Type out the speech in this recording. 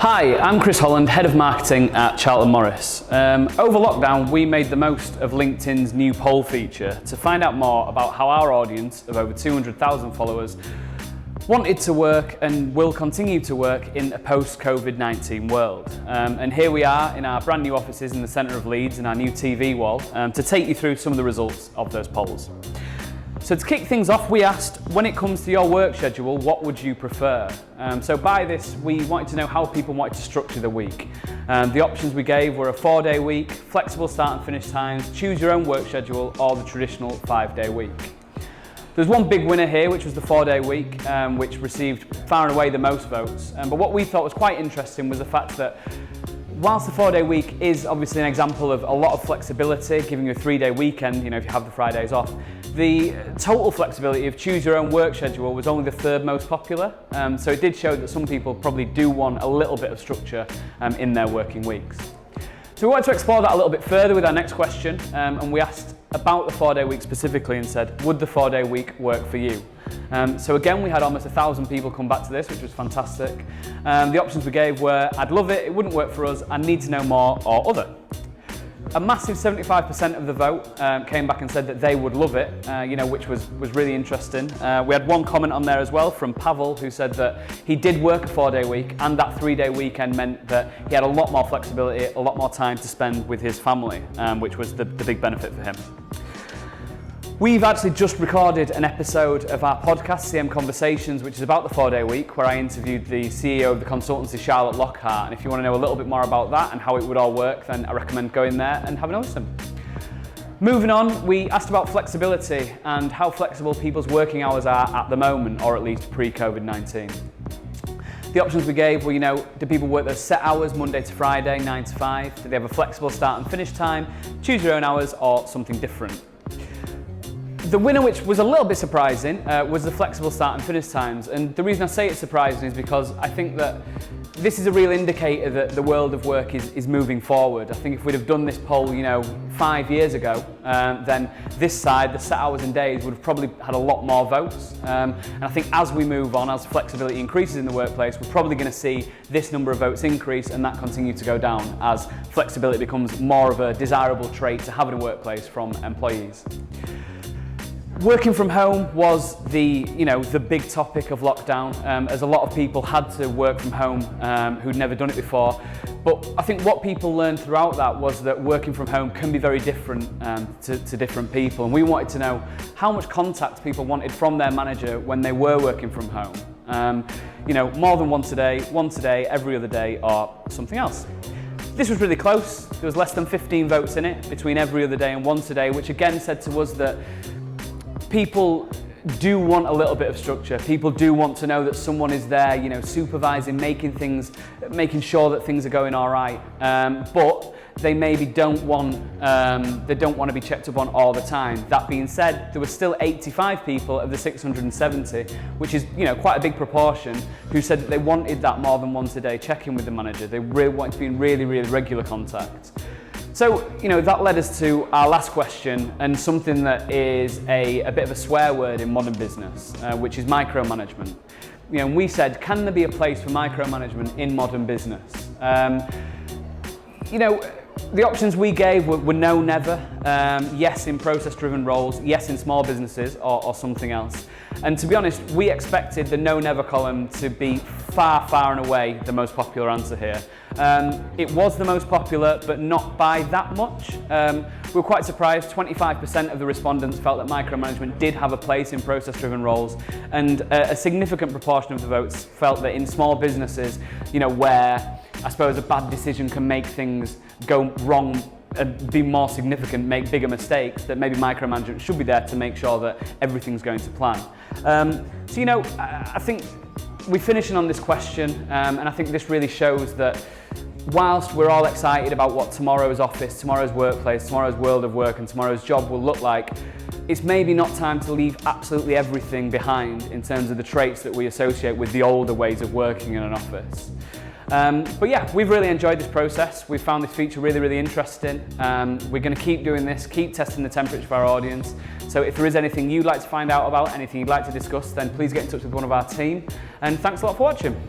Hi, I'm Kris Holland, Head of Marketing at Charlton Morris. Over lockdown, we made the most of LinkedIn's new poll feature to find out more about how our audience of over 200,000 followers wanted to work and will continue to work in a post-COVID-19 world. And here we are in our brand new offices in the centre of Leeds in our new TV wall to take you through some of the results of those polls. So to kick things off, we asked, when it comes to your work schedule, what would you prefer? So by this, we wanted to know how people wanted to structure the week. The options we gave were a 4-day week, flexible start and finish times, choose your own work schedule, or the traditional 5-day week. There's one big winner here, which was the 4-day week, which received far and away the most votes. But what we thought was quite interesting was the fact that whilst the 4-day week is obviously an example of a lot of flexibility, giving you a 3-day weekend, if you have the Fridays off, the total flexibility of choose your own work schedule was only the third most popular. So it did show that some people probably do want a little bit of structure in their working weeks. So we wanted to explore that a little bit further with our next question, and we asked about the 4-day week specifically and said, would the 4-day week work for you? So again, we had almost 1,000 people come back to this, which was fantastic. The options we gave were, I'd love it, it wouldn't work for us, I need to know more, or other. A massive 75% of the vote came back and said that they would love it, which was really interesting. We had one comment on there as well from Pavel, who said that he did work a 4-day week and that 3-day weekend meant that he had a lot more flexibility, a lot more time to spend with his family, which was the big benefit for him. We've actually just recorded an episode of our podcast, CM Conversations, which is about the 4-day week, where I interviewed the CEO of the consultancy, Charlotte Lockhart. And if you want to know a little bit more about that and how it would all work, then I recommend going there and having a listen. Moving on, we asked about flexibility and how flexible people's working hours are at the moment, or at least pre-COVID-19. The options we gave were, do people work those set hours, Monday to Friday, 9 to 5? Do they have a flexible start and finish time, choose your own hours, or something different? The winner, which was a little bit surprising, was the flexible start and finish times. And the reason I say it's surprising is because I think that this is a real indicator that the world of work is moving forward. I think if we'd have done this poll, 5 years ago, then this side, the set hours and days, would have probably had a lot more votes. And I think as we move on, as flexibility increases in the workplace, we're probably going to see this number of votes increase and that continue to go down as flexibility becomes more of a desirable trait to have in a workplace from employees. Working from home was the big topic of lockdown, as a lot of people had to work from home who'd never done it before. But I think what people learned throughout that was that working from home can be very different to different people. And we wanted to know how much contact people wanted from their manager when they were working from home. More than once a day, every other day, or something else. This was really close. There was less than 15 votes in it between every other day and once a day, which again said to us that people do want a little bit of structure. People do want to know that someone is there, supervising, making sure that things are going all right. But they maybe don't want to be checked up on all the time. That being said, there were still 85 people of the 670, which is quite a big proportion, who said that they wanted that more than once a day check-in with the manager. They really wanted to be in really, really regular contact. So, that led us to our last question, and something that is a bit of a swear word in modern business, which is micromanagement. We said, can there be a place for micromanagement in modern business? The options we gave were no, never, yes in process-driven roles, yes in small businesses, or something else. And to be honest, we expected the no, never column to be far, far and away the most popular answer here. It was the most popular, but not by that much. We were quite surprised. 25% of the respondents felt that micromanagement did have a place in process-driven roles, and a significant proportion of the votes felt that in small businesses, where I suppose a bad decision can make things go wrong and be more significant, make bigger mistakes, that maybe micromanagement should be there to make sure that everything's going to plan. I think we're finishing on this question, and I think this really shows that whilst we're all excited about what tomorrow's office, tomorrow's workplace, tomorrow's world of work and tomorrow's job will look like, it's maybe not time to leave absolutely everything behind in terms of the traits that we associate with the older ways of working in an office. But yeah, we've really enjoyed this process. We've found this feature really, really interesting. We're going to keep doing this, keep testing the temperature of our audience. So if there is anything you'd like to find out about, anything you'd like to discuss, then please get in touch with one of our team. And thanks a lot for watching.